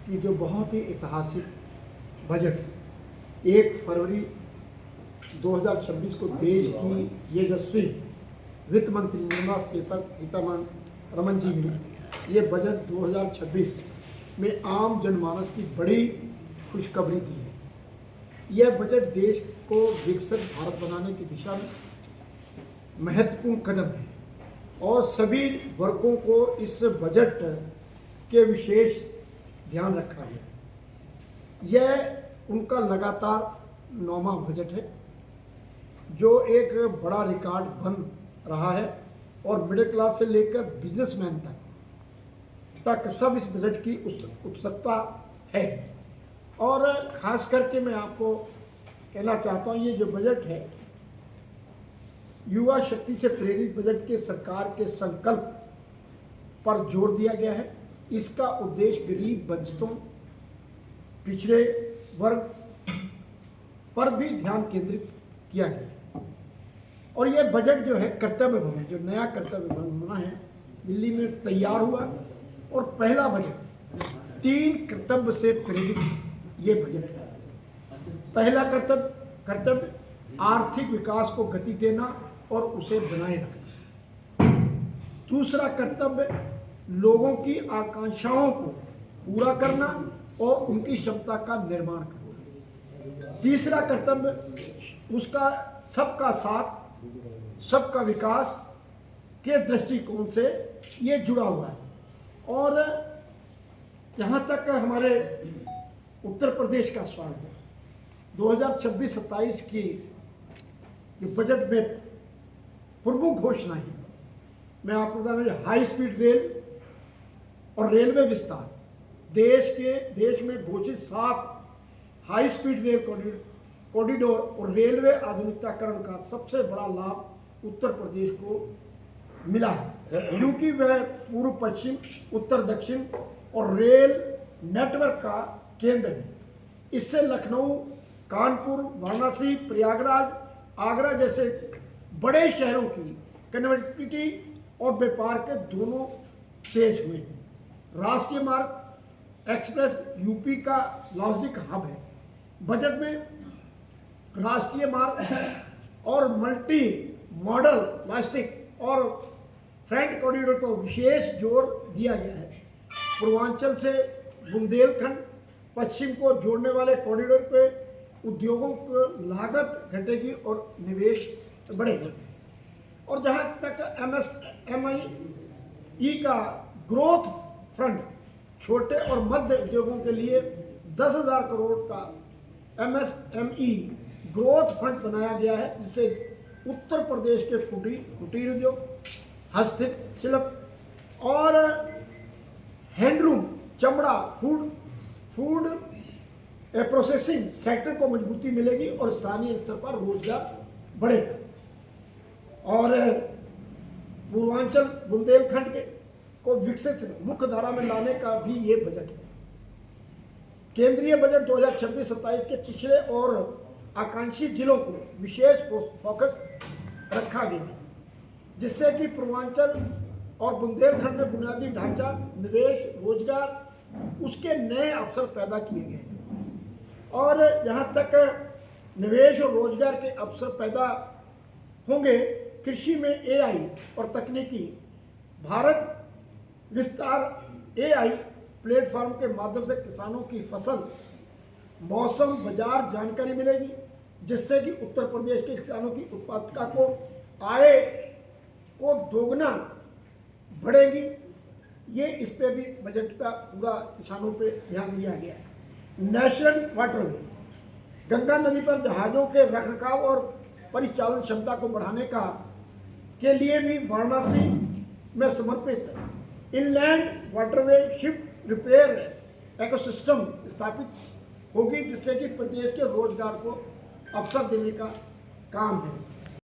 कि जो बहुत ही ऐतिहासिक बजट 1 फरवरी 2026 को देश की यशस्वी वित्त मंत्री निर्मला सीतारमण जी ने ये बजट 2026 में आम जनमानस की बड़ी खुशखबरी दी है। यह बजट देश को विकसित भारत बनाने की दिशा में महत्वपूर्ण कदम है और सभी वर्गों को इस बजट के विशेष ध्यान रखा है। यह उनका लगातार 9वां बजट है जो एक बड़ा रिकॉर्ड बन रहा है और मिडिल क्लास से लेकर बिजनेसमैन तक सब इस बजट की उत्सुकता है। और ख़ास करके मैं आपको कहना चाहता हूँ, ये जो बजट है युवा शक्ति से प्रेरित बजट के सरकार के संकल्प पर जोर दिया गया है। इसका उद्देश्य गरीब, वंचितों, पिछड़े वर्ग पर भी ध्यान केंद्रित किया गया है। और यह बजट जो है कर्तव्य भवन, जो नया कर्तव्य भवन बना है दिल्ली में तैयार हुआ और पहला बजट 3 कर्तव्य से प्रेरित ये बजट है। पहला कर्तव्य आर्थिक विकास को गति देना और उसे बनाए रखना। दूसरा कर्तव्य लोगों की आकांक्षाओं को पूरा करना और उनकी क्षमता का निर्माण करना। तीसरा कर्तव्य उसका सबका साथ, सबका विकास के दृष्टिकोण से ये जुड़ा हुआ है। और जहाँ तक हमारे उत्तर प्रदेश का सवाल है, 2026-27 की जो बजट में प्रमुख घोषणा है, मैं आपको बता दूं, हाई स्पीड रेल और रेलवे विस्तार। देश में घोषित 7 हाई स्पीड रेल कॉरिडोर और रेलवे आधुनिकीकरण का सबसे बड़ा लाभ उत्तर प्रदेश को मिला है, क्योंकि वह पूर्व पश्चिम, उत्तर दक्षिण और रेल नेटवर्क का केंद्र है। इससे लखनऊ, कानपुर, वाराणसी, प्रयागराज, आगरा जैसे बड़े शहरों की कनेक्टिविटी और व्यापार के दोनों तेज हुए हैं। राष्ट्रीय मार्ग एक्सप्रेस यूपी का लॉजिस्टिक हब है। बजट में राष्ट्रीय मार्ग और मल्टी मॉडल लॉजिस्टिक और फ्रेट कॉरिडोर को विशेष जोर दिया गया है। पूर्वांचल से बुंदेलखंड पश्चिम को जोड़ने वाले कॉरिडोर पे उद्योगों को लागत घटेगी और निवेश बढ़ेगा। और जहाँ तक MSME का ग्रोथ फंड, छोटे और मध्य उद्योगों के लिए 10,000 करोड़ का MSME ग्रोथ फंड बनाया गया है, जिससे उत्तर प्रदेश के कुटीर उद्योग, हस्तशिल्प और हैंडलूम, चमड़ा, फूड प्रोसेसिंग सेक्टर को मजबूती मिलेगी और स्थानीय स्तर पर रोजगार बढ़ेगा। और पूर्वांचल बुंदेलखंड को विकसित मुख्य धारा में लाने का भी ये बजट है। केंद्रीय बजट 2026-27 के पिछड़े और आकांक्षी जिलों को विशेष फोकस रखा गया, जिससे कि पूर्वांचल और बुंदेलखंड में बुनियादी ढांचा, निवेश, रोजगार, उसके नए अवसर पैदा किए गए। और जहाँ तक निवेश और रोजगार के अवसर पैदा होंगे, कृषि में AI और तकनीकी भारत विस्तार AI प्लेटफॉर्म के माध्यम से किसानों की फसल, मौसम, बाजार जानकारी मिलेगी, जिससे कि उत्तर प्रदेश के किसानों की उत्पादकता को, आय को दोगुना बढ़ेगी। ये इस पे भी बजट का पूरा किसानों पे ध्यान दिया गया है। नेशनल वाटरवे, गंगा नदी पर जहाज़ों के रखरखाव और परिचालन क्षमता को बढ़ाने के लिए भी वाराणसी में समर्पित inland waterway ship repair ecosystem स्थापित होगी, जिससे कि प्रदेश के रोजगार को अवसर देने का काम है।